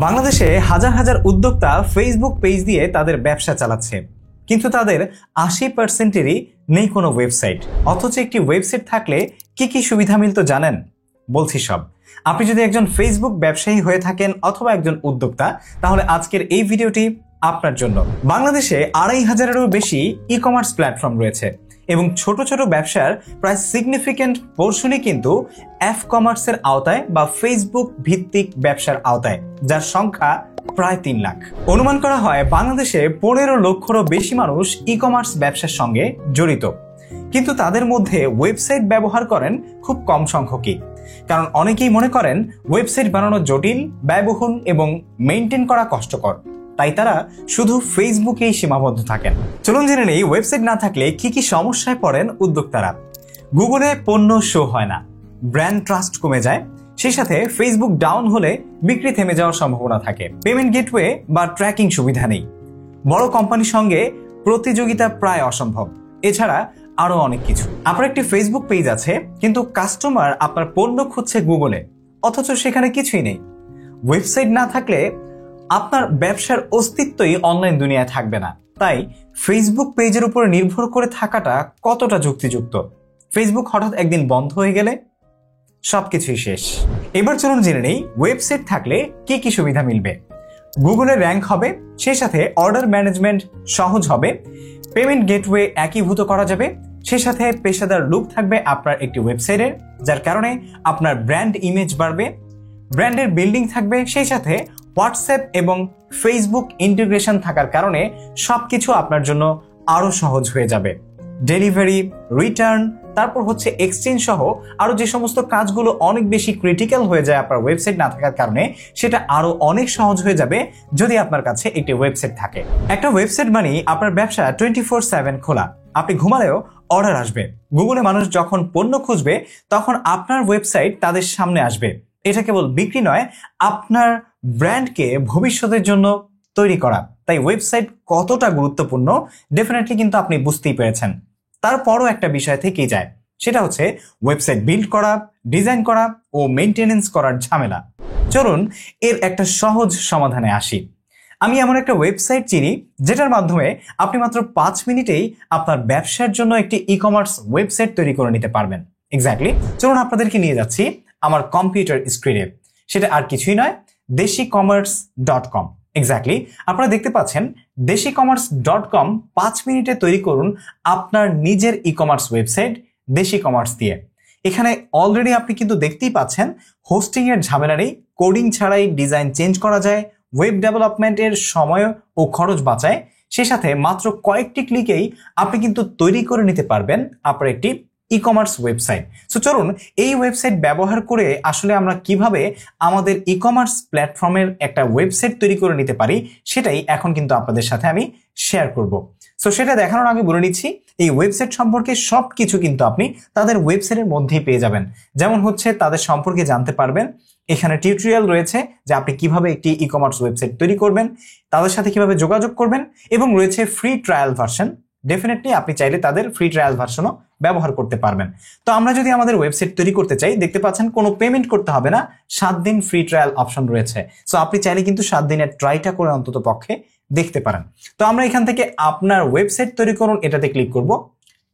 বাংলাদেশে হাজার হাজার উদ্যোক্তা ফেসবুক পেজ দিয়ে তাদের ব্যবসা চালাচ্ছে, কিন্তু তাদের 80%-এরই নেই কোনো ওয়েবসাইট। অথচ একটি ওয়েবসাইট থাকলে কি কি সুবিধা মিলতো জানেন? বলছি সব। আপনি যদি একজন ফেসবুক ব্যবসায়ী হয়ে থাকেন অথবা একজন উদ্যোক্তা, তাহলে আজকের এই ভিডিওটি আপনার জন্য। বাংলাদেশে 2500-এরও বেশি ই কমার্স প্ল্যাটফর্ম রয়েছে এবং ছোট ছোট ব্যবসার প্রায় সিগনিফিক্যান্ট পোর্শনই কিন্তু এফ কমার্সের আওতায় বা ফেসবুক ভিত্তিক ব্যবসার আওতায়, যার সংখ্যা প্রায় 3 লাখ। অনুমান করা হয় বাংলাদেশে 15 লক্ষেরও বেশি মানুষ ই কমার্স ব্যবসার সঙ্গে জড়িত, কিন্তু তাদের মধ্যে ওয়েবসাইট ব্যবহার করেন খুব কম সংখ্যকই। কারণ অনেকেই মনে করেন ওয়েবসাইট বানানো জটিল, ব্যয়বহুল এবং মেইনটেইন করা কষ্টকর, তাই তারা শুধু ফেসবুকেই সীমাবদ্ধ থাকেন। চলুন জেনে নেই ওয়েবসাইট না থাকলে কি কি সমস্যায় পড়েন উদ্যোক্তারা। গুগলে পণ্য শো হয় না, ব্র্যান্ড ট্রাস্ট কমে যায়, সেই সাথে ফেসবুক ডাউন হলে বিক্রি থেমে যাওয়ার সম্ভাবনা থাকে, পেমেন্ট গেটওয়ে বা ট্র্যাকিং সুবিধা নেই, বড় কোম্পানির সঙ্গে প্রতিযোগিতা প্রায় অসম্ভব, এছাড়া আরো অনেক কিছু। আপনার একটি ফেসবুক পেজ আছে, কিন্তু কাস্টমার আপনার পণ্য খুঁজছে গুগলে, অথচ সেখানে কিছুই নেই। ওয়েবসাইট না থাকলে আপনার ব্যবসার অস্তিত্বই অনলাইন দুনিয়ায় থাকবে না। তাই ফেসবুক পেজের উপর নির্ভর করে থাকাটা কতটা যুক্তিযুক্ত? ফেসবুক হঠাৎ একদিন বন্ধ হয়ে গেলে সবকিছুই শেষ। এবার চলুন জেনে নেই ওয়েবসাইট থাকলে কি কি সুবিধা মিলবে। গুগলে র্যাঙ্ক হবে, সেই সাথে অর্ডার ম্যানেজমেন্ট সহজ হবে, পেমেন্ট গেটওয়ে একীভূত করা যাবে, সেই সাথে পেশাদার লুক থাকবে আপনার একটি ওয়েবসাইটের, যার কারণে আপনার ব্র্যান্ড ইমেজ বাড়বে, ব্র্যান্ডের বিল্ডিং থাকবে, সেই সাথে হোয়াটসঅ্যাপ এবং ফেসবুক ইন্টিগ্রেশন থাকার কারণে সবকিছু আপনার জন্য আরো সহজ হয়ে যাবে। ডেলিভারি, রিটার্ন, তারপর হচ্ছে এক্সচেঞ্জ সহ আরো যে সমস্ত কাজগুলো অনেক বেশি ক্রিটিক্যাল হয়ে যায় আপনার ওয়েবসাইট না থাকার কারণে, সেটা আরো অনেক সহজ হয়ে যাবে যদি আপনার কাছে একটি ওয়েবসাইট থাকে। একটা ওয়েবসাইট মানে আপনার ব্যবসা 24/7 খোলা, আপনি ঘুমালেও অর্ডার আসবে। গুগলে মানুষ যখন পণ্য খুঁজবে তখন আপনার ওয়েবসাইট তাদের সামনে আসবে। এটা কেবল বিক্রি নয়, আপনার ব্র্যান্ডকে ভবিষ্যতের জন্য তৈরি করা। তাই ওয়েবসাইট কতটা গুরুত্বপূর্ণ ডেফিনেটলি কিন্তু আপনি বুঝতেই পেরেছেন। তারপরও একটা বিষয় থেকেই যায়, সেটা হচ্ছে ওয়েবসাইট বিল্ড করা, ডিজাইন করা ও মেইনটেনেন্স করার ঝামেলা। চলুন এর একটা সহজ সমাধানে আসি। আমি এমন একটা ওয়েবসাইট চিনি যেটার মাধ্যমে আপনি মাত্র 5 মিনিটেই আপনার ব্যবসার জন্য একটি ই কমার্স ওয়েবসাইট তৈরি করে নিতে পারবেন। এক্স্যাক্টলি, চলুন আপনাদেরকে নিয়ে যাচ্ছি আমার কম্পিউটার স্ক্রিনে। সেটা আর কিছুই নয়, desicommerce.com। এক্স্যাক্টলি, আপনারা দেখতে পাচ্ছেন desicommerce.com। 5 মিনিটে তৈরি করুন আপনার নিজের ই কমার্স ওয়েবসাইট দেশি কমার্স দিয়ে। এখানে অলরেডি আপনি কিন্তু দেখতেই পাচ্ছেন হোস্টিং এর ঝামেলা নেই, কোডিং ছাড়াই ডিজাইন চেঞ্জ করা যায়, ওয়েব ডেভেলপমেন্টের সময় ও খরচ বাঁচায়, সেই সাথে মাত্র কয়েকটি ক্লিকেই আপনি কিন্তু তৈরি করে নিতে পারবেন আপনার একটি ই কমার্স ওয়েবসাইট। সো চলুন এই ওয়েবসাইট ব্যবহার করে আসলে আমরা কিভাবে আমাদের ই কমার্স প্ল্যাটফর্মের একটা ওয়েবসাইট তৈরি করে নিতে পারি, সেটাই এখন কিন্তু আপনাদের সাথে আমি শেয়ার করব। সো সেটা দেখানোর আগে বলে নিচ্ছি, এই ওয়েবসাইট সম্পর্কে সবকিছু কিন্তু আপনি তাদের ওয়েবসাইটের মধ্যেই পেয়ে যাবেন। যেমন হচ্ছে তাদের সম্পর্কে জানতে পারবেন, এখানে টিউটোরিয়াল রয়েছে যে আপনি কিভাবে একটি ই কমার্স ওয়েবসাইট তৈরি করবেন, তাদের সাথে কিভাবে যোগাযোগ করবেন, এবং রয়েছে ফ্রি ট্রায়াল ভার্সন। ডেফিনেটলি আপনি চাইলে তাদের ফ্রি ট্রায়াল ভার্সনও ব্যবহার করতে পারবেন। তো আমরা যদি আমাদের ওয়েবসাইট তৈরি করতে চাই, দেখতে পাচ্ছেন কোনো পেমেন্ট করতে হবে না, 7 দিন ফ্রি ট্রায়াল অপশন রয়েছে। সো আপনি চাইলে কিন্তু 7 দিনের ট্রাইটা করে অন্তত পক্ষে দেখতে পারেন। তো আমরা এখান থেকে আপনার ওয়েবসাইট তৈরি করুন এটাতে ক্লিক করব।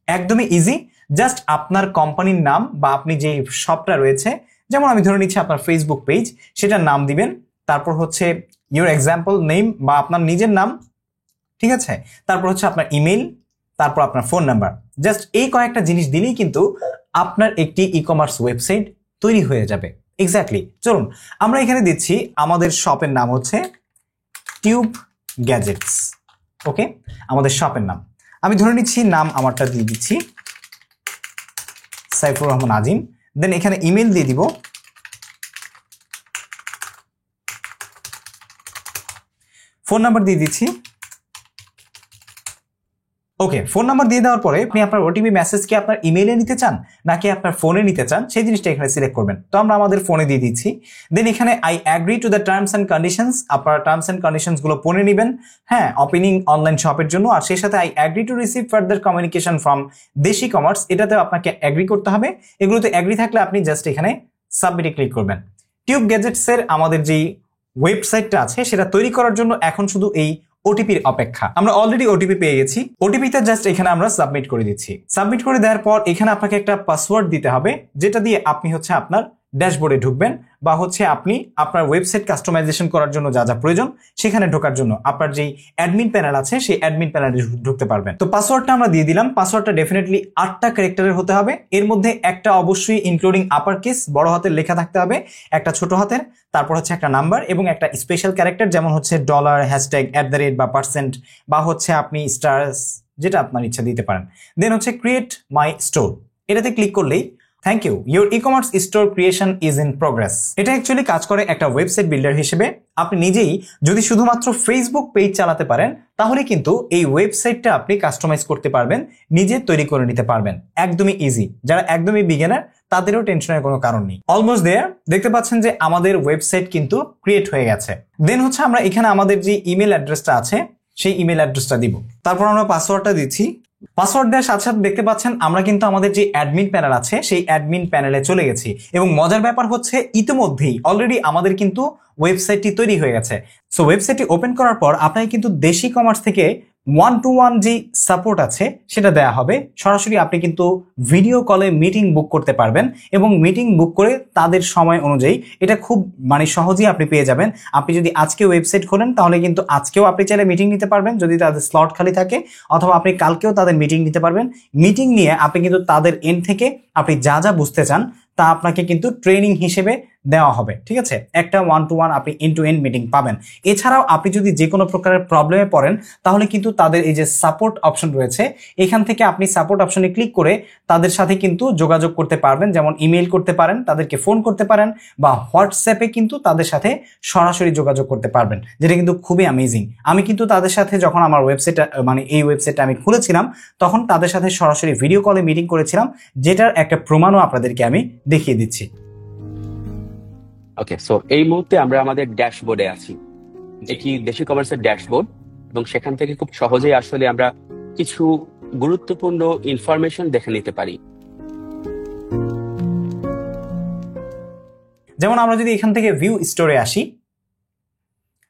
একদমই ইজি, জাস্ট আপনার কোম্পানির নাম বা আপনি যে শপটা রয়েছে, যেমন আমি ধরে নিচ্ছি আপনার ফেসবুক পেজ, সেটার নাম দিবেন, তারপর হচ্ছে ইউর এক্সাম্পল নেম বা আপনার নিজের নাম, ঠিক আছে, তারপর হচ্ছে আপনার ইমেল, তারপর আপনার ফোন নাম্বার। জাস্ট এই কয়েকটা জিনিস দিলেই কিন্তু আপনার একটি ই কমার্স ওয়েবসাইট তৈরি হয়ে যাবে। এক্স্যাক্টলি, চলুন আমরা এখানে দিচ্ছি আমাদের শপের নাম হচ্ছে টিউব গ্যাজেটস। ওকে, আমাদের শপের নাম আমি ধরে নিচ্ছি, নাম আমারটা দিয়ে দিচ্ছি সাইফুর রহমান আজিম। দেন এখানে ইমেল দিয়ে দিব, ফোন নাম্বার দিয়ে দিচ্ছি। ওকে, ফোন নাম্বার দিয়ে দেওয়ার পরে আপনি আপনার ওটিপি মেসেজকে আপনার ইমেইলে নিতে চান নাকি আপনার ফোনে নিতে চান, সেই জিনিসটা এখানে সিলেক্ট করবেন। তো আমরা আমাদের ফোনে দিয়ে দিচ্ছি। দেন এখানে I agree to the terms and conditions, আপনারা টার্মস অ্যান্ড কন্ডিশনস গুলো পড়ে নেবেন, হ্যাঁ, ওপেনিং অনলাইন শপের জন্য। আর সেই সাথে I agree to receive further communication from দেশি কমার্স, এটাতেও আপনাকে অ্যাগ্রি করতে হবে। এগুলোতে অ্যাগ্রি থাকলে আপনি জাস্ট এখানে সাবমিটে ক্লিক করবেন। টিউব গ্যাজেটস এর আমাদের যেই ওয়েবসাইটটা আছে সেটা তৈরি করার জন্য এখন শুধু এই ওটিপির অপেক্ষা। আমরা অলরেডি ওটিপি পেয়ে গেছি, ওটিপিতে জাস্ট এখানে আমরা সাবমিট করে দিচ্ছি। সাবমিট করে দেওয়ার পর এখানে আপনাকে একটা পাসওয়ার্ড দিতে হবে, যেটা দিয়ে আপনি হচ্ছে আপনার ড্যাশবোর্ডে ঢুকবেন, বা হচ্ছে আপনি আপনার ওয়েবসাইট কাস্টমাইজেশন করার জন্য যা যা প্রয়োজন সেখানে ঢোকার জন্য আপনার যেই অ্যাডমিন প্যানেল আছে সেই অ্যাডমিন প্যানেলে ঢুকতে পারবেন। তো পাসওয়ার্ডটা আমরা দিয়ে দিলাম। পাসওয়ার্ডটা ডেফিনেটলি 8টা ক্যারেক্টারের হতে হবে। এর মধ্যে একটা অবশ্যই ইনক্লুডিং আপার কেস বড় হাতের লেখা থাকতে হবে, একটা ছোট হাতের, তারপর হচ্ছে একটা নাম্বার এবং একটা স্পেশাল ক্যারেক্টার যেমন হচ্ছে $, হ্যাশট্যাগ, @ বা %, বা হচ্ছে আপনি স্টারস, যেটা আপনার ইচ্ছা দিতে পারেন। দেন হচ্ছে ক্রিয়েট মাই স্টোর, এটাতে ক্লিক করলেই thank you, your e commerce store creation is in progress. এটা অ্যাকচুয়ালি কাজ করে একটা ওয়েবসাইট বিল্ডার হিসেবে। আপনি নিজেই যদি শুধুমাত্র ফেসবুক পেজ চালাতে পারেন তাহলে কিন্তু এই ওয়েবসাইটটা আপনি কাস্টমাইজ করতে পারবেন, নিজে তৈরি করে নিতে পারবেন, একদমই ইজি। যারা একদমই বিগিনার তাদেরও টেনশনের কোনো কারণ নেই। অলমোস্ট দেয়ার, দেখতে পাচ্ছেন যে আমাদের ওয়েবসাইট কিন্তু ক্রিয়েট হয়ে গেছে। দেন হচ্ছে আমরা এখানে আমাদের যে ইমেল অ্যাড্রেসটা আছে সেই ইমেল অ্যাড্রেসটা দিব, তারপর আমরা পাসওয়ার্ডটা দিচ্ছি। পাসওয়ার্ড দেওয়ার সাথে সাথে দেখতে পাচ্ছেন আমরা কিন্তু আমাদের যে অ্যাডমিন প্যানেল আছে সেই অ্যাডমিন প্যানেলে চলে গেছি, এবং মজার ব্যাপার হচ্ছে ইতিমধ্যেই অলরেডি আমাদের কিন্তু ওয়েবসাইটটি তৈরি হয়ে গেছে। সো ওয়েবসাইটটি ওপেন করার পর আপনাকে কিন্তু দেশি কমার্স থেকে 1-to-1 যে সাপোর্ট আছে সেটা দেয়া হবে। সরাসরি আপনি কিন্তু ভিডিও কলে মিটিং বুক করতে পারবেন, এবং মিটিং বুক করে তাদের সময় অনুযায়ী এটা খুব সহজেই আপনি পেয়ে যাবেন। আপনি যদি আজকে ওয়েবসাইট খোলেন তাহলে কিন্তু আজকেও আপনি চাইলে মিটিং নিতে পারবেন যদি তাদের স্লট খালি থাকে, অথবা আপনি কালকেও তাদের মিটিং নিতে পারবেন। মিটিং নিয়ে আপনি কিন্তু তাদের এন্ড থেকে আপনি যা যা বুঝতে চান তা আপনাকে কিন্তু ট্রেনিং হিসেবে দেওয়া হবে, ঠিক আছে? একটা 1-to-1 আপনি end-to-end মিটিং পাবেন। এছাড়াও আপনি যদি যে কোনো প্রকারের প্রবলেমে পড়েন তাহলে কিন্তু তাদের এই যে সাপোর্ট অপশন রয়েছে এখান থেকে আপনি সাপোর্ট অপশনে ক্লিক করে তাদের সাথে কিন্তু যোগাযোগ করতে পারবেন, যেমন ইমেইল করতে পারেন, তাদেরকে ফোন করতে পারেন, বা হোয়াটসঅ্যাপে কিন্তু তাদের সাথে সরাসরি যোগাযোগ করতে পারবেন, যেটা কিন্তু খুবই অ্যামেজিং। আমি কিন্তু তাদের সাথে যখন আমার ওয়েবসাইট এই ওয়েবসাইটটা আমি খুলেছিলাম তখন তাদের সাথে সরাসরি ভিডিও কলে মিটিং করেছিলাম, যেটার একটা প্রমাণও আপনাদেরকে আমি দেখিয়ে দিচ্ছি। ওকে, সো এই মুহূর্তে আমরা আমাদের ড্যাশবোর্ডে আছি। এটি দেশি কমার্সের ড্যাশবোর্ড, এবং সেখান থেকে খুব সহজেই আসলে আমরা কিছু গুরুত্বপূর্ণ ইনফরমেশন দেখে নিতে পারি। যেমন আমরা যদি এখান থেকে ভিউ স্টোরে আসি,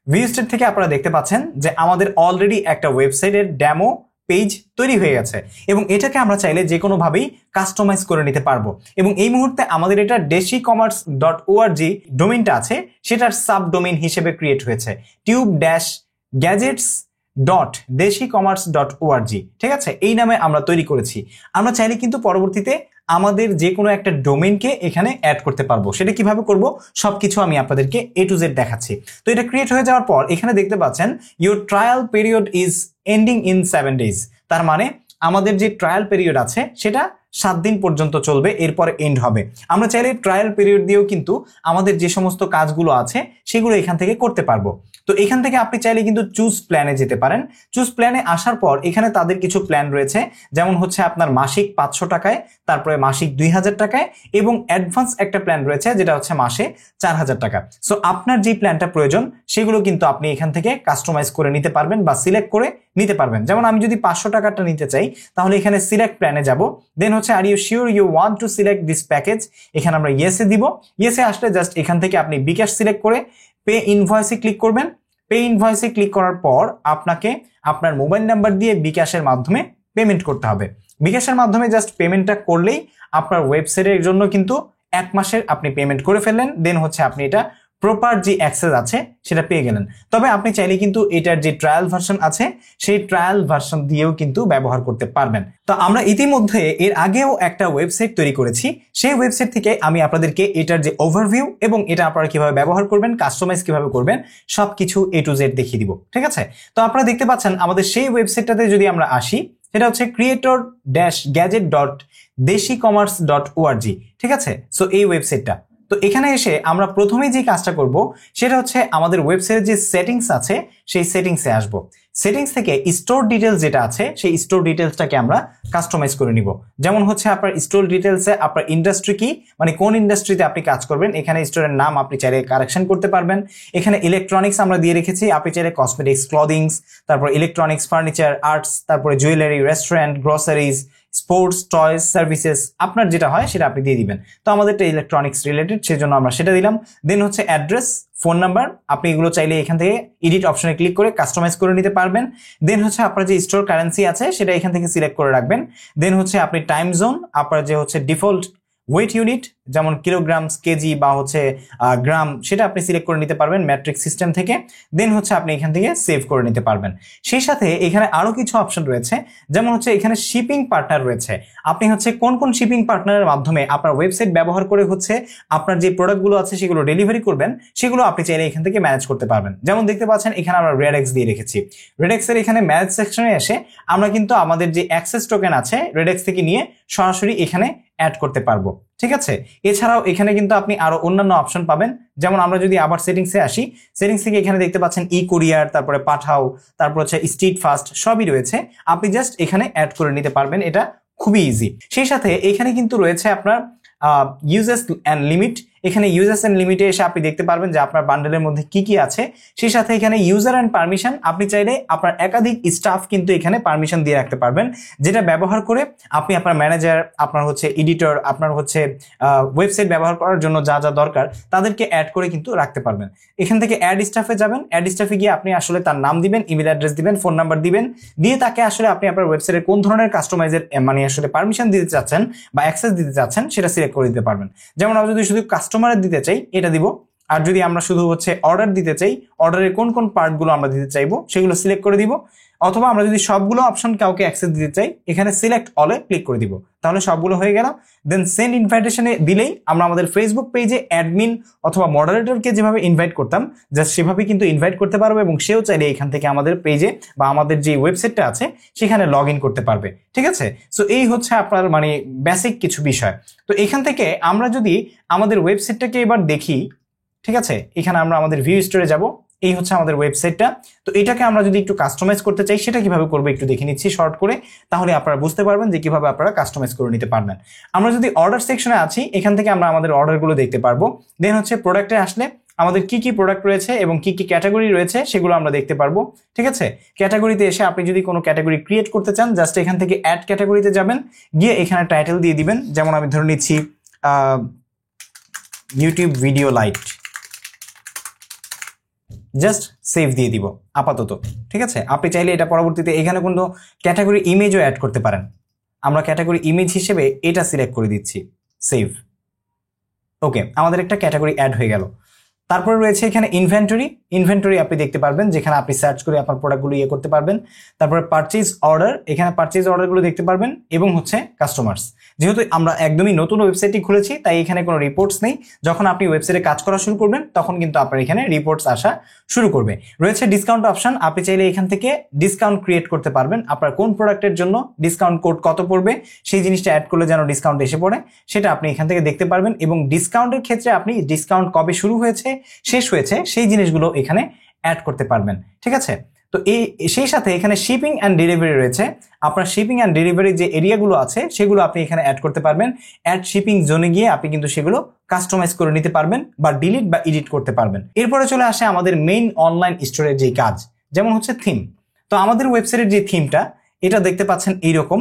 ভিউ স্টোর থেকে আপনারা দেখতে পাচ্ছেন যে আমাদের অলরেডি একটা ওয়েবসাইটের ডেমো পেজ তৈরি হয়ে গেছে, এবং এটাকে আমরা চাইলে যে কোনোভাবেই কাস্টমাইজ করে নিতে পারবো। এবং এই মুহূর্তে আমাদের এটা deshicommerce.org ডোমেইনটা আছে, সেটার সাব ডোমেইন হিসেবে ক্রিয়েট হয়েছে tube-gadgets.deshicommerce.org, ঠিক আছে? এই নামে আমরা তৈরি করেছি। আমরা চাইলে কিন্তু পরবর্তীতে আমাদের যে কোনো একটা ডোমেইনকে এখানে অ্যাড করতে পারবো। সেটা কিভাবে করব সবকিছু আমি আপনাদেরকে A to Z দেখাচ্ছি। তো এটা ক্রিয়েট হয়ে যাওয়ার পর এখানে দেখতে পাচ্ছেন your trial period is ending in 7 days। তার মানে আমাদের যে ট্রায়াল পিরিয়ড আছে সেটা 7 দিন পর্যন্ত চলবে, এরপর এন্ড হবে। আমরা চাইলে ট্রায়াল পিরিয়ড দিয়েও কিন্তু আমাদের যে সমস্ত কাজগুলো আছে সেগুলো এখান থেকে করতে পারবো। তো এখান থেকে আপনি চাইলে কিন্তু চুজ প্ল্যানে যেতে পারেন। চুজ প্ল্যানে আসার পর এখানে তাদের কিছু প্ল্যান রয়েছে, যেমন হচ্ছে আপনার মাসিক 500 টাকায়, তারপরে মাসিক 2000 টাকায়, এবং অ্যাডভান্স একটা প্ল্যান রয়েছে যেটা হচ্ছে মাসে 4000 টাকা। সো আপনার যে প্ল্যানটা প্রয়োজন সেগুলো কিন্তু আপনি এখান থেকে কাস্টমাইজ করে নিতে পারবেন বা সিলেক্ট করে নিতে পারবেন। যেমন আমি যদি 500 টাকাটা নিতে চাই তাহলে এখানে সিলেক্ট প্ল্যানে যাব, দেন হচ্ছে are you sure you want to select this package, এখানে আমরা ইয়েসে দিব। ইয়েসে আসলে জাস্ট এখান থেকে আপনি বিকাশ সিলেক্ট করে পে ইনভয়েসে ক্লিক করবেন। পে ইনভয়েসে ক্লিক করার পর আপনাকে আপনার মোবাইল নাম্বার দিয়ে বিকাশের মাধ্যমে পেমেন্ট করতে হবে। বিকাশের মাধ্যমে জাস্ট পেমেন্টটা করলেই আপনার ওয়েবসাইটের জন্য কিন্তু 1 মাসের আপনি পেমেন্ট করে ফেললেন। দেন হচ্ছে আপনি এটা প্রপার যে অ্যাক্সেস আছে সেটা পেয়ে গেলেন। তবে আপনি চাইলে কিন্তু এটার যে ট্রায়াল ভার্সন আছে সেই ট্রায়াল ভার্সন দিয়েও কিন্তু ব্যবহার করতে পারবেন। তো আমরা ইতিমধ্যে এর আগেও একটা ওয়েবসাইট তৈরি করেছি, সেই ওয়েবসাইট থেকে আমি আপনাদেরকে এটার যে ওভারভিউ এবং এটা আপনারা কিভাবে ব্যবহার করবেন, কাস্টমাইজ কিভাবে করবেন সবকিছু A to Z দেখিয়ে দিব, ঠিক আছে? তো আপনারা দেখতে পাচ্ছেন আমাদের সেই ওয়েবসাইটটাতে যদি আমরা আসি, সেটা হচ্ছে creator-gadget.deshicommerce.org, ঠিক আছে? সো এই ওয়েবসাইটটা। তো এখানে এসে আমরা প্রথমেই যে কাজটা করব সেটা হচ্ছে আমাদের ওয়েবসাইটের যে সেটিংস আছে সেই সেটিংসে আসব। সেটিংস থেকে স্টোর ডিটেলস যেটা আছে সেই স্টোর ডিটেলসটাকে আমরা কাস্টমাইজ করে নিব। যেমন হচ্ছে আপনার স্টোর ডিটেলসে আপনার ইন্ডাস্ট্রি কি, মানে কোন ইন্ডাস্ট্রিতে আপনি কাজ করবেন, এখানে স্টোরের নাম আপনি চাইলে কারেকশন করতে পারবেন। এখানে ইলেকট্রনিক্স আমরা দিয়ে রেখেছি, আপনি চাইলে কসমেটিক্স, ক্লদিংস, তারপর ইলেকট্রনিক্স, ফার্নিচার, আর্টস, তারপরে jewellery, restaurant, groceries, sports, toys, services, আপনার যেটা হয় সেটা আপনি দিয়ে দিবেন। তো আমাদেরটা ইলেকট্রনিক্স রিলেটেড, সেজন্য আমরা সেটা দিলাম। দেন হচ্ছে অ্যাড্রেস, ফোন নাম্বার, আপনি এগুলো চাইলে এখান থেকে এডিট অপশনে ক্লিক করে কাস্টমাইজ করে নিতে পারবেন। দেন হচ্ছে আপনার যে স্টোর কারেন্সি আছে সেটা এখান থেকে সিলেক্ট করে রাখবেন। দেন হচ্ছে আপনি টাইম জোন, আপনার যে হচ্ছে ডিফল্ট ওয়েট ইউনিট যেমন কিলোগ্রাম, কেজি বা হচ্ছে গ্রাম, সেটা আপনি সিলেক্ট করে নিতে পারবেন ম্যাট্রিক্স সিস্টেম থেকে। দেন হচ্ছে আপনি এখান থেকে সেভ করে নিতে পারবেন। সেই সাথে এখানে আরো কিছু অপশন রয়েছে, যেমন হচ্ছে এখানে শিপিং পার্টনার রয়েছে। আপনি হচ্ছে কোন কোন শিপিং পার্টনারের মাধ্যমে আপনার ওয়েবসাইট ব্যবহার করে হচ্ছে আপনার যে প্রোডাক্টগুলো আছে সেগুলো ডেলিভারি করবেন, সেগুলো আপনি চাইলে এখান থেকে ম্যানেজ করতে পারবেন। যেমন দেখতে পাচ্ছেন এখানে আমরা রেডেক্স দিয়ে রেখেছি। রেডেক্সের এখানে ম্যানেজ সেকশনে এসে আমরা কিন্তু আমাদের যে অ্যাক্সেস টোকেন আছে রেডেক্স থেকে নিয়ে সরাসরি এখানে অ্যাড করতে পারবো, ঠিক আছে। এছাড়াও এখানে কিন্তু আপনি আরো অন্যান্য অপশন পাবেন, যেমন আমরা যদি আবার সেটিংসে আসি, সেটিংস থেকে এখানে দেখতে পাচ্ছেন ই কুরিয়ার, তারপরে পাঠাও, তারপর হচ্ছে স্ট্রিট ফাস্ট, সবই রয়েছে। আপনি জাস্ট এখানে অ্যাড করে নিতে পারবেন, এটা খুবই ইজি। সেই সাথে এখানে কিন্তু রয়েছে আপনার ইউজেস অ্যান্ড লিমিট। এখানে ইউজেস অ্যান্ড লিমিটে এসে আপনি দেখতে পারবেন যে আপনার বান্ডেলের মধ্যে কি কি আছে। সেই সাথে এখানে ইউজার অ্যান্ড পারমিশন, আপনি চাইলে আপনার একাধিক স্টাফ কিন্তু এখানে পারমিশন দিয়ে রাখতে পারবেন, যেটা ব্যবহার করে আপনি আপনার ম্যানেজার, আপনার হচ্ছে এডিটর, আপনার হচ্ছে ওয়েবসাইট ব্যবহার করার জন্য যা যা দরকার তাদেরকে অ্যাড করে কিন্তু রাখতে পারবেন। এখান থেকে অ্যাড স্টাফে যাবেন, অ্যাড স্টাফে গিয়ে আপনি আসলে তার নাম দিবেন, ইমেল অ্যাড্রেস দিবেন, ফোন নাম্বার দিবেন, দিয়ে তাকে আসলে আপনি আপনার ওয়েবসাইটের কোন ধরনের কাস্টমাইজের মানে আসলে পারমিশন দিতে চাচ্ছেন বা অ্যাক্সেস দিতে চাচ্ছেন সেটা সিলেক্ট করে দিতে পারবেন। যেমন আমরা যদি শুধু কাস্টমারের দিতে চাই এটা দিব, আর যদি আমরা শুধু হচ্ছে অর্ডার দিতে চাই, অর্ডারের কোন কোন পার্টগুলো আমরা দিতে চাইবো সেগুলো সিলেক্ট করে দিব। অথবা আমরা যদি সবগুলো অপশন কাউকে অ্যাক্সেস দিতে চাই, এখানে সিলেক্ট অলে ক্লিক করে দিব, তাহলে সবগুলো হয়ে গেল। দেন সেন্ড ইনভাইটেশনে দিলেই আমরা আমাদের ফেসবুক পেজে অ্যাডমিন অথবা মডারেটরকে যেভাবে ইনভাইট করতাম জাস্ট সেভাবে কিন্তু ইনভাইট করতে পারবো, এবং সেও চাইলে এখান থেকে আমাদের পেজে বা আমাদের যে ওয়েবসাইটটা আছে সেখানে লগ ইন করতে পারবে, ঠিক আছে। সো এই হচ্ছে আপনার মানে বেসিক কিছু বিষয়। তো এখান থেকে আমরা যদি আমাদের ওয়েবসাইটটাকে এবার দেখি, ঠিক আছে, এখানে আমরা আমাদের ভিউ স্টোরে যাব। এই হচ্ছে আমাদের ওয়েবসাইটটা। তো এটাকে আমরা যদি একটু কাস্টমাইজ করতে চাই সেটা কিভাবে করবো একটু দেখে নিচ্ছি শর্ট করে, তাহলে আপনারা বুঝতে পারবেন যে কিভাবে আপনারা কাস্টমাইজ করে নিতে পারবেন। আমরা যদি অর্ডার সেকশনে আছি, এখান থেকে আমরা আমাদের অর্ডারগুলো দেখতে পারবো। দেন হচ্ছে প্রোডাক্টে আসলে আমাদের কি কি প্রোডাক্ট রয়েছে এবং কি কি ক্যাটাগরি রয়েছে সেগুলো আমরা দেখতে পারবো, ঠিক আছে। ক্যাটাগরিতে এসে আপনি যদি কোনো ক্যাটাগরি ক্রিয়েট করতে চান জাস্ট এখান থেকে অ্যাড ক্যাটাগরিতে যাবেন, গিয়ে এখানে টাইটেল দিয়ে দিবেন। যেমন আমি ধরে নিচ্ছি YouTube video light, just save দিয়ে দিব আপাতত, ঠিক আছে। আপনি চাইলে এটা পরবর্তীতে এখানে কোনো ক্যাটাগরি ইমেজও অ্যাড করতে পারেন। আমরা ক্যাটাগরি ইমেজ হিসেবে এটা সিলেক্ট করে দিচ্ছি, সেভ। ওকে, আমাদের একটা ক্যাটাগরি অ্যাড হয়ে গেল। তারপরে রয়েছে এখানে ইনভেন্টরি আপনি দেখতে পারবেন, যেখানে আপনি সার্চ করে আপনার প্রোডাক্টগুলো ইয়ে করতে পারবেন। তারপরে পারচেজ অর্ডার, এখানে পারচেজ অর্ডারগুলো দেখতে পারবেন, এবং হচ্ছে কাস্টমার্স। যেহেতু আমরা একদমই নতুন ওয়েবসাইটটি খুলেছি তাই এখানে কোনো রিপোর্টস নেই। যখন আপনি ওয়েবসাইটে কাজ করা শুরু করবেন তখন কিন্তু আপনার এখানে রিপোর্টস আসা শুরু করবে। রয়েছে ডিসকাউন্ট অপশন, আপনি চাইলে এখান থেকে ডিসকাউন্ট ক্রিয়েট করতে পারবেন। আপনার কোন প্রোডাক্টের জন্য ডিসকাউন্ট কোড কত পড়বে সেই জিনিসটা অ্যাড করলে যেন ডিসকাউন্ট এসে পড়ে সেটা আপনি এখান থেকে দেখতে পারবেন, এবং ডিসকাউন্টের ক্ষেত্রে আপনি ডিসকাউন্ট কবে শুরু হয়েছে শেষ হয়েছে সেই জিনিসগুলো এখানে অ্যাড করতে পারবেন, ঠিক আছে। তো সেই সাথে এখানে শিপিং অ্যান্ড ডেলিভারি রয়েছে। আপনার শিপিং অ্যান্ড ডেলিভারি যে এরিয়াগুলো আছে সেগুলো আপনি এখানে অ্যাড করতে পারবেন। অ্যাড শিপিং জোনে গিয়ে আপনি কিন্তু সেগুলো কাস্টমাইজ করে নিতে পারবেন বা ডিলিট বা এডিট করতে পারবেন। এরপরে চলে আসে আমাদের মেইন অনলাইন স্টোরের যে কাজ, যেমন হচ্ছে থিম। তো আমাদের ওয়েবসাইটের যে থিমটা এটা দেখতে পাচ্ছেন এইরকম।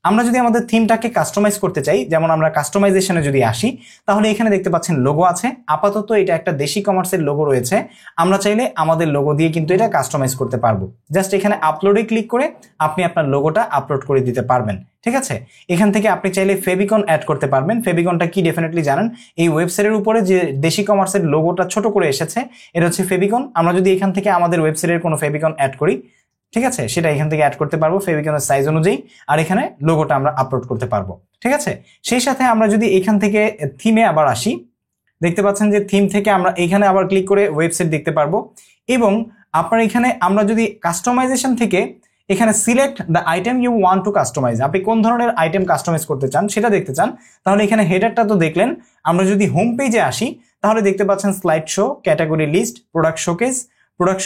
আমরা যদি আমাদের থিমটাকে কাস্টমাইজ করতে চাই, যেমন আমরা কাস্টমাইজেশনে যদি আসি, তাহলে এখানে দেখতে পাচ্ছেন লোগো আছে। আপাতত এটা একটা দেশি কমার্সের লোগো রয়েছে। আমরা চাইলে আমাদের লোগো দিয়ে কিন্তু এটা কাস্টমাইজ করতে পারবো। জাস্ট এখানে আপলোডে ক্লিক করে আপনি আপনার লোগোটা আপলোড করে দিতে পারবেন, ঠিক আছে। এখান থেকে আপনি চাইলে ফেভিকন অ্যাড করতে পারবেন। ফেভিকনটা কি ডেফিনেটলি জানেন, এই ওয়েবসাইটের উপরে যে দেশি কমার্সের লোগোটা ছোট করে এসেছে এটা হচ্ছে ফেভিকন। আমরা যদি এখান থেকে আমাদের ওয়েবসাইটের কোনো ফেভিকন অ্যাড করি, ঠিক আছে, সেটা এখান থেকে অ্যাড করতে পারবো ফেভিকনের সাইজ অনুযায়ী, আর এখানে লোগোটা আমরা আপলোড করতে পারবো, ঠিক আছে। সেই সাথে আমরা যদি এখান থেকে থিমে আবার আসি, দেখতে পাচ্ছেন যে থিম থেকে আমরা এখানে আবার ক্লিক করে ওয়েবসাইট দেখতে পারবো। এবং আপনার এখানে আমরা যদি কাস্টমাইজেশন থেকে এখানে select the item you want to customise, আপনি কোন ধরনের আইটেম কাস্টমাইজ করতে চান সেটা দেখতে চান, তাহলে এখানে হেডারটা তো দেখলেন। আমরা যদি হোম পেজে আসি তাহলে দেখতে পাচ্ছেন slide show, category list, product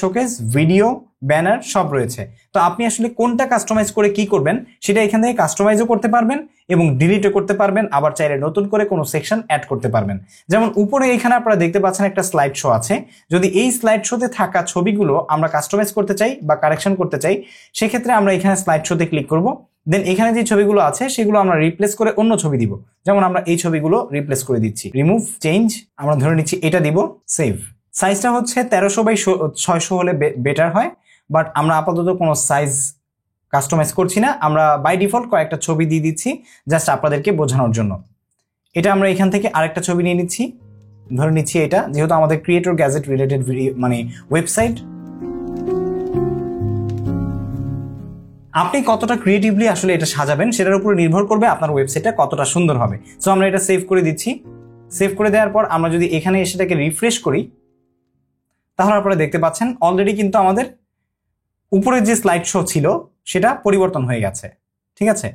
showcase, video, banner সব রয়েছে। তো আপনি আসলে কোনটা কাস্টমাইজ করে কি করবেন সেটা এখান থেকে কাস্টমাইজও করতে পারবেন এবং ডিলিটও করতে পারবেন, আবার চাইলে নতুন করে কোনো সেকশন অ্যাড করতে পারবেন। যেমন উপরে এখানে আপনারা দেখতে পাচ্ছেন একটা স্লাইড শো আছে। যদি এই স্লাইড শোতে থাকা ছবিগুলো আমরা কাস্টমাইজ করতে চাই বা কারেকশন করতে চাই, সেক্ষেত্রে আমরা এখানে স্লাইড শোতে ক্লিক করব। দেন এখানে যে ছবিগুলো আছে সেগুলো আমরা রিপ্লেস করে অন্য ছবি দিব। যেমন আমরা এই ছবিগুলো রিপ্লেস করে দিচ্ছি, রিমুভ চেঞ্জ আমরা ধরে নিচ্ছি এটা দিব, সেভ। সাইজটা হচ্ছে 1300x600 হলে বেটার হয়, বাট আমরা আপাতত কোনো সাইজ কাস্টমাইজ করছি না, আমরা বাই ডিফল্ট কয়েকটা ছবি দিয়ে দিচ্ছি জাস্ট আপনাদেরকে বোঝানোর জন্য। এটা আমরা এখান থেকে আরেকটা ছবি নিয়ে নিচ্ছি, ধরে নিচ্ছি এটা, যেহেতু আমাদের ক্রিয়েটর গ্যাজেট রিলেটেড মানে ওয়েবসাইট। আপনি কতটা ক্রিয়েটিভলি আসলে এটা সাজাবেন সেটার উপর নির্ভর করবে আপনার ওয়েবসাইটটা কতটা সুন্দর হবে। সো আমরা এটা সেভ করে দিচ্ছি। সেভ করে দেওয়ার পর আমরা যদি এখানে এসে এটাকে রিফ্রেশ করি, তাহলে আপনারা দেখতে পাচ্ছেন অলরেডি কিন্তু আমাদের উপরের যে স্লাইড শো ছিল সেটা পরিবর্তন হয়ে গেছে। ঠিক আছে,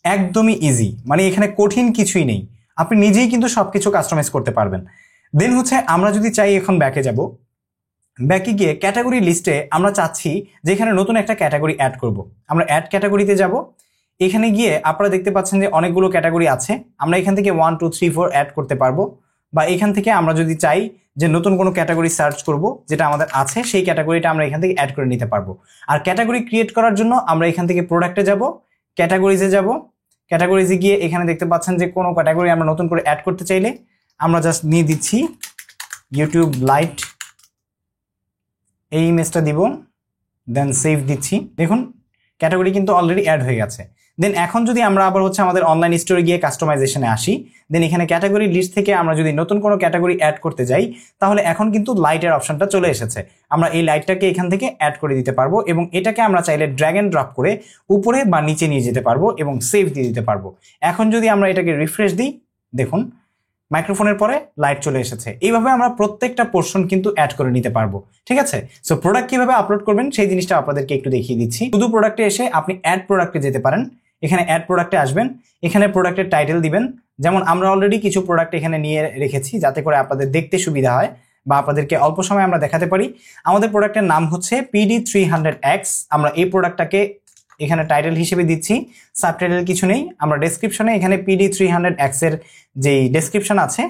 একদমই ইজি, মানে এখানে কঠিন কিছুই নেই, আপনি নিজেই কিন্তু সবকিছু কাস্টমাইজ করতে পারবেন। দেন হচ্ছে আমরা যদি চাই এখন ব্যাকে যাব, ব্যাকে গিয়ে ক্যাটাগরি লিস্টে আমরা চাচ্ছি যে এখানে নতুন একটা ক্যাটাগরি অ্যাড করব। আমরা অ্যাড ক্যাটাগরিতে যাব, এখানে গিয়ে আপনারা দেখতে পাচ্ছেন যে অনেকগুলো ক্যাটাগরি আছে, আমরা এখান থেকে 1 2 3 4 অ্যাড করতে পারবো, বা এখান থেকে আমরা যদি চাই যে নতুন কোনো ক্যাটাগরি সার্চ করব যেটা আমাদের আছে সেই ক্যাটাগরিটা আমরা এখান থেকে অ্যাড করে নিতে পারবো। আর ক্যাটাগরি ক্রিয়েট করার জন্য আমরা এখান থেকে প্রোডাক্টে যাব, ক্যাটাগরিজে যাব, ক্যাটাগরিজে গিয়ে এখানে দেখতে পাচ্ছেন যে কোনো ক্যাটাগরি আমরা নতুন করে অ্যাড করতে চাইলে আমরা জাস্ট নিয়ে দিচ্ছি ইউটিউব লাইট, এই ইমেজটা দিব, দেন সেভ দিচ্ছি। দেখুন ক্যাটাগরি কিন্তু অলরেডি অ্যাড হয়ে গেছে। দেন এখন যদি আমরা আবার হচ্ছে আমাদের অনলাইন স্টোরে গিয়ে কাস্টমাইজেশনে আসি, দেন এখানে ক্যাটাগরি লিস্ট থেকে আমরা যদি নতুন কোনো ক্যাটাগরি অ্যাড করতে যাই, তাহলে এখন কিন্তু লাইটের অপশনটা চলে এসেছে। আমরা এই লাইটটাকে এখান থেকে অ্যাড করে দিতে পারবো এবং এটাকে আমরা চাইলে ড্র্যাগ এন্ড ড্রপ করে উপরে বা নিচে নিয়ে যেতে পারবো এবং সেভ দিয়ে দিতে পারবো। এখন যদি আমরা এটাকে রিফ্রেশ দিই, দেখুন মাইক্রোফোনের পরে লাইট চলে এসেছে। এইভাবে আমরা প্রত্যেকটা পোর্শন কিন্তু অ্যাড করে নিতে পারবো। ঠিক আছে, সো প্রোডাক্ট কিভাবে আপলোড করবেন সেই জিনিসটা আপনাদেরকে একটু দেখিয়ে দিচ্ছি। শুধু প্রোডাক্টে এসে আপনি অ্যাড প্রোডাক্টে যেতে পারেন, এখানে অ্যাড প্রোডাক্টে আসবেন, এখানে প্রোডাক্টের টাইটেল দিবেন। যেমন আমরা অলরেডি কিছু প্রোডাক্ট এখানে নিয়ে রেখেছি যাতে করে আপনাদের দেখতে সুবিধা হয় বা আপনাদেরকে অল্প সময় আমরা দেখাতে পারি। আমাদের প্রোডাক্টের নাম হচ্ছে PD300X। আমরা এই প্রোডাক্টটাকে এখানে টাইটেল হিসেবে দিচ্ছি, সাবটাইটেল কিছু নেই। আমরা ডেসক্রিপশনে এখানে PD300X এর যেই ডেসক্রিপশন আছে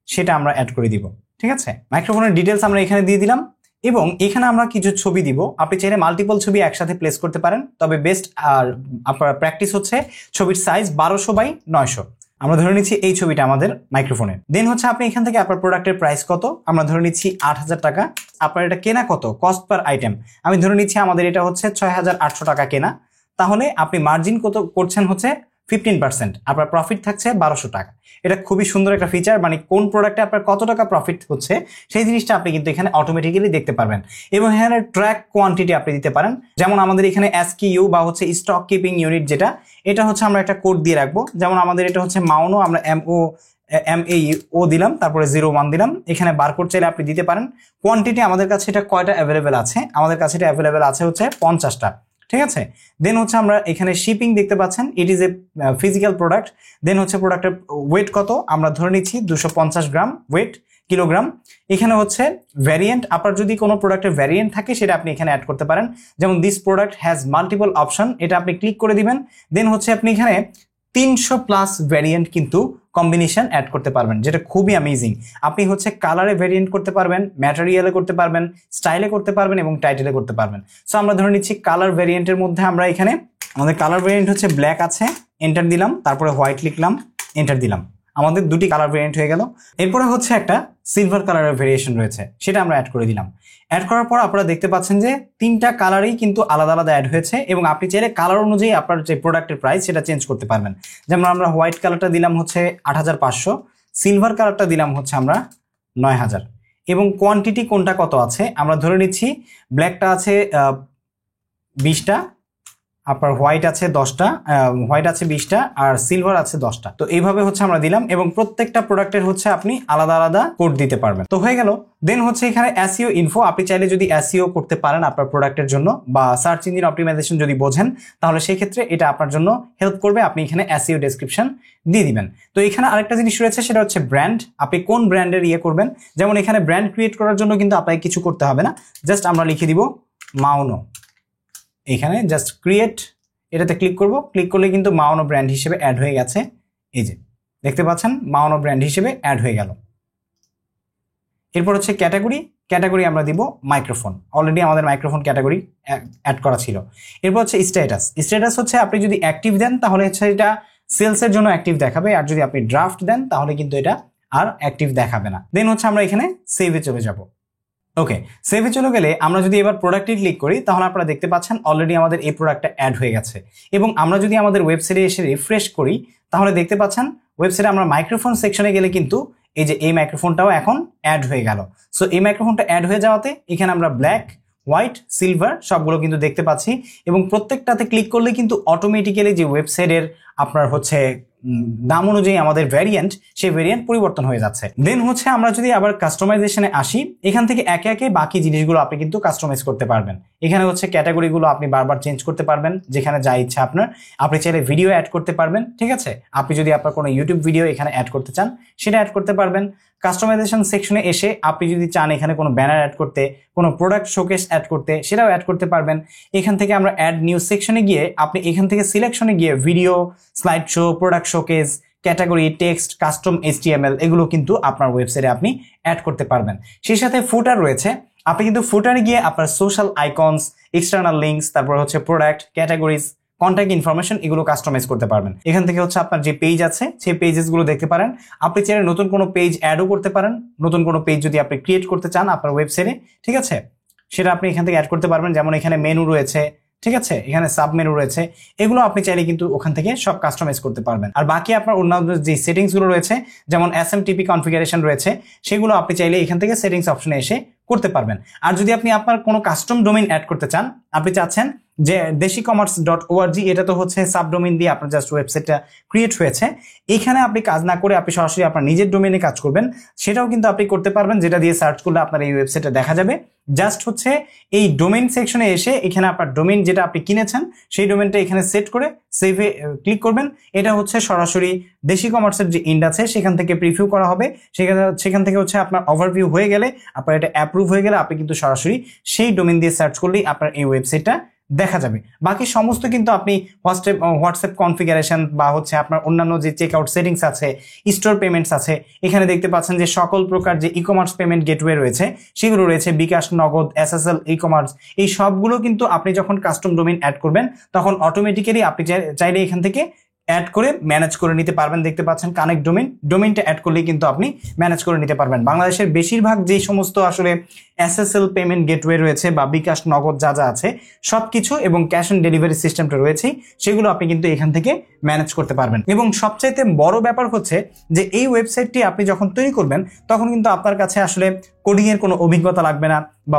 সেটা আমরা অ্যাড করে দিব। ঠিক আছে, মাইক্রোফোনের ডিটেলস আমরা এখানে দিয়ে দিলাম এবং এখানে আমরা কিছু ছবি দিব। আপনি চাইলে মাল্টিপল ছবি একসাথে প্লেস করতে পারেন, তবে বেস্ট আর আপনার প্র্যাকটিস হচ্ছে ছবির সাইজ 1200x900। আমরা ধরে নিচ্ছি এই ছবিটা আমাদের মাইক্রোফোনের। দেন হচ্ছে আপনি এখান থেকে আপনার প্রোডাক্টের প্রাইস কত, আমরা ধরে নিচ্ছি 8000 টাকা। আপনার এটা কেনা কত, কস্ট পার আইটেম, আমি ধরে নিচ্ছি আমাদের এটা হচ্ছে 6800 টাকা কেনা। তাহলে আপনি মার্জিন কত করছেন হচ্ছে 15%, আপনার প্রফিট থাকছে 1200 টাকা। এটা খুবই সুন্দর একটা ফিচার, মানে কোন প্রোডাক্টে আপনার কত টাকা প্রফিট হচ্ছে সেই জিনিসটা আপনি কিন্তু এখানে অটোমেটিক্যালি দেখতে পারবেন। এবং এখানে ট্র্যাক কোয়ান্টিটি আপনি দিতে পারেন, যেমন আমাদের এখানে SKU বা হচ্ছে স্টক কিপিং ইউনিট, যেটা এটা হচ্ছে আমরা একটা কোড দিয়ে রাখবো। যেমন আমাদের এটা হচ্ছে মাউনো, আমরা MAO দিলাম, তারপরে 01 দিলাম। এখানে বারকোড চাইলে আপনি দিতে পারেন। কোয়ান্টিটি আমাদের কাছে এটা কয়টা অ্যাভেলেবেল আছে, আমাদের কাছে এটা অ্যাভেলেবেল আছে হচ্ছে 50টা। ঠিক আছে, দেন হচ্ছে আমরা এখানে শিপিং দেখতে পাচ্ছেন, it is a physical product. Then হচ্ছে প্রোডাক্টের ওয়েট কত, আমরা ধরে নিচ্ছি 250 গ্রাম ওয়েট, কিলোগ্রাম। এখানে হচ্ছে ভ্যারিয়েন্ট, আপনার যদি কোনো প্রোডাক্টের ভ্যারিয়েন্ট থাকে সেটা আপনি এখানে অ্যাড করতে পারেন। যেমন this product has multiple option, এটা আপনি ক্লিক করে দিবেন। দেন হচ্ছে আপনি এখানে 300+ ভ্যারিয়েন্ট কিন্তু কম্বিনেশন অ্যাড করতে পারবেন, যেটা খুবই অ্যামেজিং। আপনি হচ্ছে কালারে ভ্যারিয়েন্ট করতে পারবেন, ম্যাটেরিয়ালে করতে পারবেন, স্টাইলে করতে পারবেন এবং টাইটেলে করতে পারবেন। সো আমরা ধরে নিচ্ছি কালার ভ্যারিয়েন্টের মধ্যে আমরা এখানে আমাদের কালার ভ্যারিয়েন্ট হচ্ছে ব্ল্যাক আছে, এন্টার দিলাম, তারপরে হোয়াইট লিখলাম, এন্টার দিলাম, আমাদের দুটি কালার ভ্যারিয়েন্ট হয়ে গেল। এরপরে হচ্ছে একটা সিলভার কালারের ভেরিয়েশন রয়েছে, সেটা আমরা অ্যাড করে দিলাম। অ্যাড করার পর আপনারা দেখতে পাচ্ছেন যে 3টা কালারই কিন্তু আলাদা আলাদা অ্যাড হয়েছে এবং আপনি চাইলে কালার অনুযায়ী আপনার যে প্রোডাক্টের প্রাইস সেটা চেঞ্জ করতে পারবেন। যেমন আমরা হোয়াইট কালারটা দিলাম হচ্ছে 8500, সিলভার কালারটা দিলাম হচ্ছে আমরা 9000। এবং কোয়ান্টিটি কোনটা কত আছে আমরা ধরে নিচ্ছি, ব্ল্যাকটা আছে 20টা, আপনার হোয়াইট আছে 10টা, হোয়াইট আছে 20টা আর সিলভার আছে 10টা। তো এইভাবে হচ্ছে আমরা দিলাম এবং প্রত্যেকটা প্রোডাক্টের হচ্ছে আপনি আলাদা আলাদা কোড দিতে পারবেন। তো হয়ে গেল। দেন হচ্ছে এখানে SEO ইনফো, আপনি চাইলে যদি SEO করতে পারেন আপনার প্রোডাক্টের জন্য বা সার্চ ইঞ্জিন অপটিমাইজেশন যদি বোঝেন, তাহলে সেই ক্ষেত্রে এটা আপনার জন্য হেল্প করবে। আপনি এখানে SEO ডেসক্রিপশন দিয়ে দিবেন। তো এখানে আরেকটা জিনিস রয়েছে, সেটা হচ্ছে ব্র্যান্ড। আপনি কোন ব্র্যান্ডের করবেন, যেমন এখানে ব্র্যান্ড ক্রিয়েট করার জন্য কিন্তু আপনাকে কিছু করতে হবে না, জাস্ট আমরা লিখে দিব মাউনো। এখানে জাস্ট ক্রিয়েট, এটাতে ক্লিক করব, ক্লিক করলে কিন্তু মাউনো ব্র্যান্ড হিসেবে অ্যাড হয়ে গেছে। এই যে দেখতে পাচ্ছেন মাউনো ব্র্যান্ড হিসেবে অ্যাড হয়ে গেল। এরপর হচ্ছে ক্যাটাগরি আমরা দিব মাইক্রোফোন, অলরেডি আমাদের মাইক্রোফোন ক্যাটাগরি অ্যাড করা ছিল। এরপর হচ্ছে স্ট্যাটাস হচ্ছে আপনি যদি অ্যাক্টিভ দেন তাহলে হচ্ছে এটা সেলসের জন্য অ্যাক্টিভ দেখাবে, আর যদি আপনি ড্রাফট দেন তাহলে কিন্তু এটা আর অ্যাক্টিভ দেখাবে না। দেন হচ্ছে আমরা এখানে সেভে চলে যাব। ওকে, সেভে চলে গেলে আমরা যদি এবার প্রোডাক্টে ক্লিক করি তাহলে আপনারা দেখতে পাচ্ছেন অলরেডি আমাদের এই প্রোডাক্টটা অ্যাড হয়ে গেছে। এবং আমরা যদি আমাদের ওয়েবসাইটে এসে রিফ্রেশ করি তাহলে দেখতে পাচ্ছেন ওয়েবসাইটে আমরা মাইক্রোফোন সেকশনে গেলে কিন্তু এই যে এই মাইক্রোফোনটাও এখন অ্যাড হয়ে গেল। সো এই মাইক্রোফোনটা অ্যাড হয়ে যাওয়াতে এখানে আমরা ব্ল্যাক, হোয়াইট, সিলভার সবগুলো কিন্তু দেখতে পাচ্ছি এবং প্রত্যেকটাতে ক্লিক করলে কিন্তু অটোমেটিক্যালি যে ওয়েবসাইটের আপনার হচ্ছে দাম অনুযায়ী আমাদের ভ্যারিয়েন্ট, সেই ভ্যারিয়েন্ট পরিবর্তন হয়ে যাচ্ছে। দেন হচ্ছে আমরা যদি আবার কাস্টমাইজেশনে আসি, এখান থেকে একে একে বাকি জিনিসগুলো আপনি কিন্তু কাস্টমাইজ করতে পারবেন। এখানে হচ্ছে ক্যাটাগরিগুলো আপনি বারবার চেঞ্জ করতে পারবেন, যেখানে যা ইচ্ছা আপনার। আপনি চাইলে ভিডিও অ্যাড করতে পারবেন, ঠিক আছে। আপনি যদি আপনার কোনো ইউটিউব ভিডিও এখানে অ্যাড করতে চান সেটা অ্যাড করতে পারবেন। কাস্টমাইজেশন সেকশনে এসে আপনি যদি চান এখানে কোনো ব্যানার অ্যাড করতে, কোনো প্রোডাক্ট শোকেস অ্যাড করতে, সেটাও অ্যাড করতে পারবেন। এখান থেকে আমরা অ্যাড নিউ সেকশনে গিয়ে আপনি এখান থেকে সিলেকশনে গিয়ে video, slide show, product showcase, category, text, custom HTML এগুলো কিন্তু আপনার ওয়েবসাইটে আপনি অ্যাড করতে পারবেন। সেই সাথে ফুটার রয়েছে, আপনি কিন্তু ফুটারে গিয়ে আপনার সোশ্যাল আইকনস, এক্সটার্নাল লিঙ্কস, তারপর হচ্ছে প্রোডাক্ট, ক্যাটাগরিজ, কন্ট্যাক্ট ইনফরমেশন এগুলো কাস্টমাইজ করতে পারবেন। এখান থেকে হচ্ছে আপনার যে পেজ আছে সেই পেজেস গুলো দেখতে পারেন। আপনি চাইলে নতুন কোনো পেজ অ্যাডও করতে পারেন। নতুন কোনো পেজ যদি আপনি ক্রিয়েট করতে চান আপনার ওয়েবসাইটে, ঠিক আছে, সেটা আপনি এখান থেকে অ্যাড করতে পারবেন। যেমন এখানে মেনু রয়েছে, ঠিক আছে, এখানে সাব মেনু রয়েছে, এগুলো আপনি চাইলে কিন্তু ওখান থেকে সব কাস্টমাইজ করতে পারবেন। আর বাকি আপনার অন্যান্য যে সেটিংস গুলো রয়েছে, যেমন SMTP কনফিগারেশন রয়েছে, সেগুলো আপনি চাইলে এখান থেকে সেটিংস অপশনে এসে করতে পারবেন। আর যদি আপনি আপনার কোনো কাস্টম ডোমেইন অ্যাড করতে চান, আপনি চাচ্ছেন যে desicommerce.org, এটা তো হচ্ছে সাবডোমেইন দিয়ে আপনার জাস্ট ওয়েবসাইটটা ক্রিয়েট হয়েছে, এখানে আপনি কাজ না করে আপনি সরাসরি আপনার নিজের ডোমেইনে কাজ করবেন, সেটাও কিন্তু আপনি করতে পারবেন, যেটা দিয়ে সার্চ করলে আপনার এই ওয়েবসাইটে দেখা যাবে। জাস্ট হচ্ছে এই ডোমেইন সেকশনে এসে এখানে আপনার ডোমেইন যেটা আপনি কিনেছেন সেই ডোমেইনটা এখানে সেট করে সেভে ক্লিক করবেন। এটা হচ্ছে সরাসরি দেশি কমার্সের যে ইন্ড আছে সেখান থেকে প্রিভিউ করা হবে। সেখান থেকে হচ্ছে আপনার ওভারভিউ হয়ে গেলে, আপনার এটা অ্যাপ্রুভ হয়ে গেলে আপনি কিন্তু সরাসরি সেই ডোমেইন দিয়ে সার্চ করলেই আপনার এই ওয়েবসাইটটা দেখা যাবে। বাকি সমস্ত কিন্তু আপনি হোয়াটসঅ্যাপ কনফিগারেশন বা হচ্ছে আপনার অন্যান্য যে চেক আউট সেটিংস আছে, স্টোর পেমেন্টস আছে, এখানে দেখতে পাচ্ছেন যে সকল প্রকার যে ই কমার্স পেমেন্ট গেটওয়ে রয়েছে সেগুলো রয়েছে, বিকাশ, নগদ, SSL, ই কমার্স, এই সবগুলো কিন্তু আপনি যখন কাস্টম ডোমেইন অ্যাড করবেন তখন অটোমেটিক্যালি আপনি চাইলে এখান থেকে অ্যাড করে ম্যানেজ করে নিতে পারবেন। দেখতে পাচ্ছেন কানেক্ট ডোমেইনটা অ্যাড করলে কিন্তু আপনি ম্যানেজ করে নিতে পারবেন। বাংলাদেশের বেশিরভাগ যে সমস্ত আসলে SSL পেমেন্ট গেটওয়ে রয়েছে বা বিকাশ, নগদ যা যা আছে সবকিছু এবং ক্যাশ অন ডেলিভারি সিস্টেমটা রয়েছে, সেগুলো আপনি কিন্তু এখান থেকে ম্যানেজ করতে পারবেন। এবং সবচাইতে বড় ব্যাপার হচ্ছে যে এই ওয়েবসাইটটি আপনি যখন তৈরি করবেন তখন কিন্তু আপনার কাছে আসলে কোডিং এর কোনো অভিজ্ঞতা লাগবে না, বা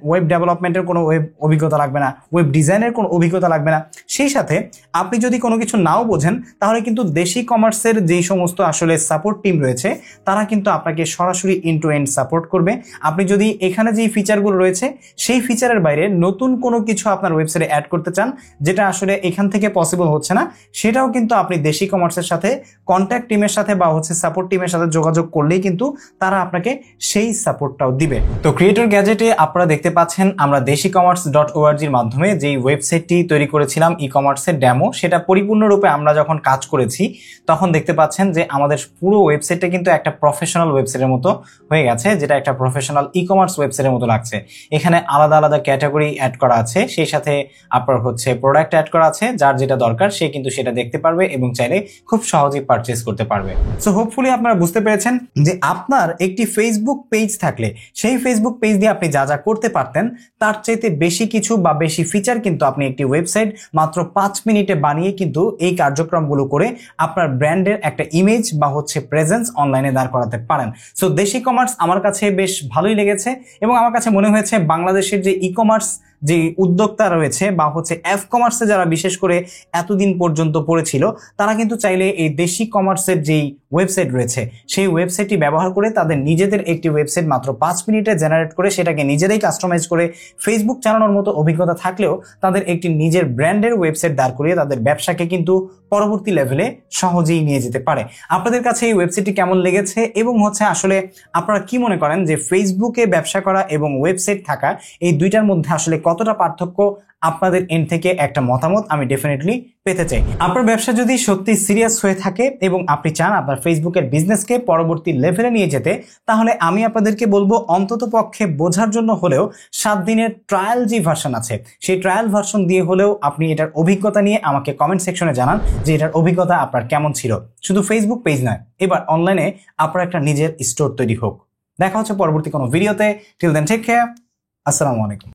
ওয়েব ডেভেলপমেন্টের কোনো অভিজ্ঞতা লাগবে না, ওয়েব ডিজাইনের কোনো অভিজ্ঞতা লাগবে না। সেই সাথে আপনি যদি কোনো কিছু নাও বোঝেন তাহলে কিন্তু দেশি কমার্সের যেই সমস্ত আসলে সাপোর্ট টিম রয়েছে তারা কিন্তু আপনাকে সরাসরি এন্ড টু এন্ড সাপোর্ট করবে। আপনি যদি এখানে যেই ফিচারগুলো রয়েছে সেই ফিচারের বাইরে নতুন কোনো কিছু আপনার ওয়েবসাইটে অ্যাড করতে চান যেটা আসলে এখান থেকে পসিবল হচ্ছে না, সেটাও কিন্তু আপনি দেশি কমার্সের সাথে কন্ট্যাক্ট টিমের সাথে বা হচ্ছে সাপোর্ট টিমের সাথে যোগাযোগ করলেই কিন্তু তারা আপনাকে সেই সাপোর্টটাও দিবে। তো ক্রিয়েটর গ্যাজেটে আপনারা দেখতে পাচ্ছেন আমরা desicommerce.org এর মাধ্যমে যেই ওয়েবসাইটটি তৈরি করেছিলাম ই কমার্সের ডেমো, সেটা পরিপূর্ণরূপে আমরা যখন কাজ করেছি তখন দেখতে পাচ্ছেন যে আমাদের পুরো ওয়েবসাইটটা কিন্তু একটা প্রফেশনাল ওয়েবসাইটের মতো হয়ে গেছে, যেটা একটা প্রফেশনাল ই কমার্স ওয়েবসাইটের মতো লাগছে। এখানে আলাদা আলাদা ক্যাটাগরি অ্যাড করা আছে, সেই সাথে আপনার হচ্ছে প্রোডাক্ট অ্যাড করা আছে, যার যেটা দরকার সে কিন্তু সেটা দেখতে পারবে এবং চাইলে খুব সহজেই পারচেজ করতে পারবে। সো হোপফুলি আপনারা বুঝতে পেরেছেন যে আপনার একটি ফেসবুক পেজ থাকলে সেই ফেসবুক পেজ দিয়ে আপনি যা যা করতে পারতেন তার চাইতে বেশি কিছু বা বেশি ফিচার কিন্তু আপনি একটি ওয়েবসাইট মাত্র 5 মিনিটে বানিয়ে কিন্তু এই কার্যক্রমগুলো করে আপনার ব্র্যান্ডের একটা ইমেজ বা হচ্ছে প্রেজেন্স অনলাইনে দাঁড় করাতে পারেন। সো দেশি কমার্স আমার কাছে বেশ ভালোই লেগেছে এবং আমার কাছে মনে হয়েছে বাংলাদেশের যে ই কমার্স যে উদ্যোক্তা রয়েছে বা হচ্ছে এফ কমার্সে যারা বিশেষ করে এতদিন পর্যন্ত পড়েছিল তারা কিন্তু চাইলে এই দেশি কমার্সের যেই ওয়েবসাইট রয়েছে সেই ওয়েবসাইটটি ব্যবহার করে তাদের নিজেদের একটি ওয়েবসাইট মাত্র 5 মিনিটে জেনারেট করে সেটাকে নিজেরাই কাস্টমাইজ করে ফেসবুক চালানোর মতো অভিজ্ঞতা থাকলেও তাদের একটি নিজের ব্র্যান্ডের ওয়েবসাইট দাঁড় করিয়ে তাদের ব্যবসাকে কিন্তু পরবর্তী লেভেলে সহজেই নিয়ে যেতে পারে। আপনাদের কাছে এই ওয়েবসাইটটি কেমন লেগেছে এবং হচ্ছে আসলে আপনারা কি মনে করেন যে ফেসবুকে ব্যবসা করা এবং ওয়েবসাইট থাকা এই দুইটার মধ্যে আসলে কতটা পার্থক্য? আপনাদের এন্ড থেকে একটা মতামত আমি ডেফিনেটলি পেতে চাই। আপনার ব্যবসা যদি সত্যি সিরিয়াস হয়ে থাকে এবং আপনি চান আপনার ফেসবুকের বিজনেসকে পরবর্তী লেভেলে নিয়ে যেতে, তাহলে আমি আপনাদেরকে বলবো অন্তত পক্ষে বোঝার জন্য হলেও 7 দিনের ট্রায়াল যে ভার্সন আছে সেই ট্রায়াল ভার্সন দিয়ে হলেও আপনি এটার অভিজ্ঞতা নিয়ে আমাকে কমেন্ট সেকশনে জানান যে এটার অভিজ্ঞতা আপনার কেমন ছিল। শুধু ফেসবুক পেজ নয়, এবার অনলাইনে আপনার একটা নিজের স্টোর তৈরি হোক। দেখা হচ্ছে পরবর্তী কোনো ভিডিওতে। Till then take care. আসসালামু আলাইকুম।